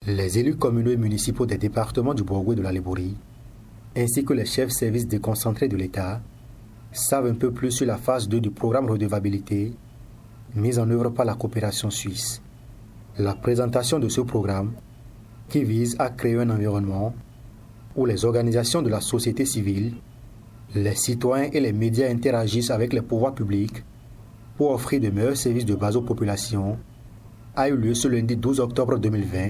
Les élus communaux et municipaux des départements du Borgo et de la Lebouri, ainsi que les chefs services déconcentrés de l'État, savent un peu plus sur la phase 2 du programme redevabilité mis en œuvre par la coopération suisse. La présentation de ce programme, qui vise à créer un environnement où les organisations de la société civile, les citoyens et les médias interagissent avec les pouvoirs publics pour offrir de meilleurs services de base aux populations, a eu lieu ce lundi 12 octobre 2020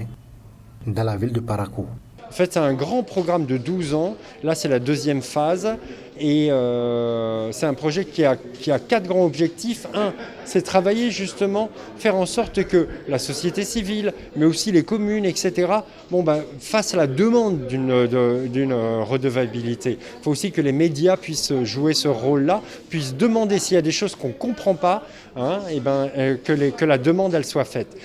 dans la ville de Parakou. En fait, c'est un grand programme de 12 ans. Là, c'est la deuxième phase. Et c'est un projet qui a 4 grands objectifs. Un, c'est travailler justement, faire en sorte que la société civile, mais aussi les communes, etc., fassent la demande d'une redevabilité. Il faut aussi que les médias puissent jouer ce rôle-là, puissent demander s'il y a des choses qu'on ne comprend pas, que la demande elle soit faite.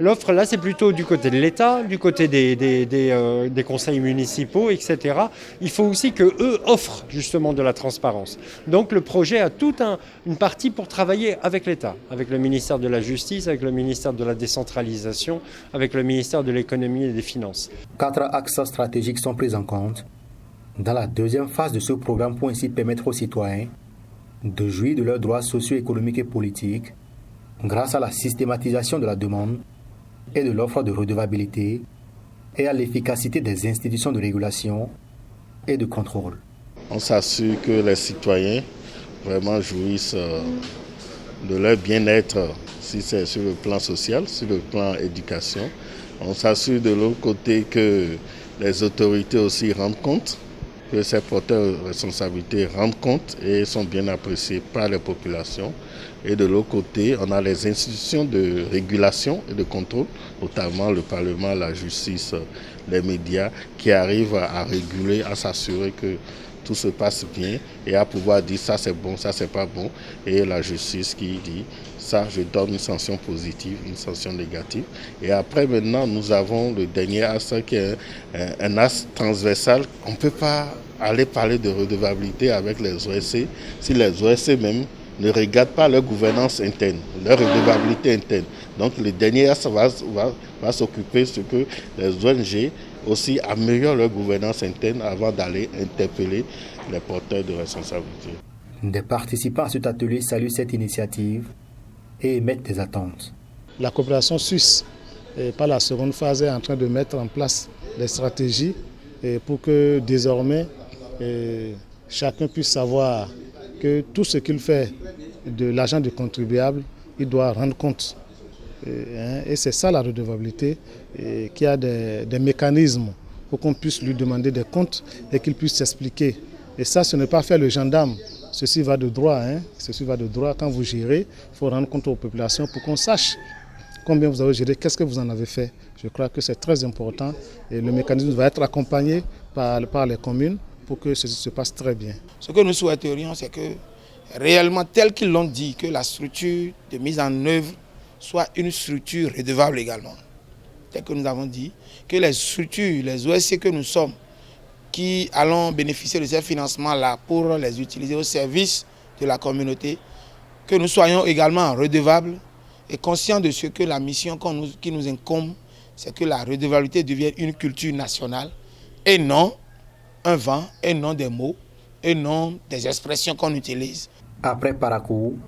L'offre, là, c'est plutôt du côté de l'État, du côté des conseils municipaux, etc. Il faut aussi qu'eux offrent justement de la transparence. Donc le projet a toute une partie pour travailler avec l'État, avec le ministère de la Justice, avec le ministère de la Décentralisation, avec le ministère de l'Économie et des Finances. 4 axes stratégiques sont pris en compte dans la deuxième phase de ce programme pour ainsi permettre aux citoyens de jouir de leurs droits socio-économiques et politiques grâce à la systématisation de la demande et de l'offre de redevabilité et à l'efficacité des institutions de régulation et de contrôle. On s'assure que les citoyens vraiment jouissent de leur bien-être, si c'est sur le plan social, sur le plan éducation. On s'assure de l'autre côté que les autorités aussi rendent compte, que ces porteurs de responsabilité rendent compte et sont bien appréciés par les populations. Et de l'autre côté, on a les institutions de régulation et de contrôle, notamment le Parlement, la justice, les médias, qui arrivent à réguler, à s'assurer que tout se passe bien et à pouvoir dire ça c'est bon, ça c'est pas bon. Et la justice qui dit ça, je donne une sanction positive, une sanction négative. Et après maintenant, nous avons le dernier axe qui est un axe transversal. On ne peut pas aller parler de redevabilité avec les OSC si les OSC même ne regardent pas leur gouvernance interne, leur redevabilité interne. Donc le dernier axe va s'occuper de ce que les ONG aussi améliorent leur gouvernance interne avant d'aller interpeller les porteurs de responsabilité. Des participants à cet atelier saluent cette initiative et émettent des attentes. La coopération suisse, par la seconde phase, est en train de mettre en place des stratégies pour que désormais chacun puisse savoir que tout ce qu'il fait de l'argent du contribuable, il doit rendre compte. Et c'est ça la redevabilité, qu'il y a des mécanismes pour qu'on puisse lui demander des comptes et qu'il puisse s'expliquer. Et ça, ce n'est pas faire le gendarme. Ceci va de droit. Ceci va de droit. Quand vous gérez, il faut rendre compte aux populations pour qu'on sache combien vous avez géré, qu'est-ce que vous en avez fait. Je crois que c'est très important et le mécanisme va être accompagné par les communes pour que ceci se passe très bien. Ce que nous souhaiterions, c'est que réellement, tel qu'ils l'ont dit, que la structure de mise en œuvre soit une structure redevable également. Tel que nous avons dit, que les structures, les OSC que nous sommes, qui allons bénéficier de ces financements-là pour les utiliser au service de la communauté, que nous soyons également redevables et conscients de ce que la mission qui nous incombe, c'est que la redevabilité devienne une culture nationale et non un vent, et non des mots, et non des expressions qu'on utilise. Après Parakou,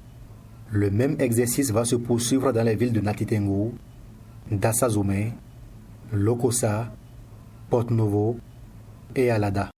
le même exercice va se poursuivre dans les villes de Natitengo, Dassazomé, Lokossa, Porto Novo et Alada.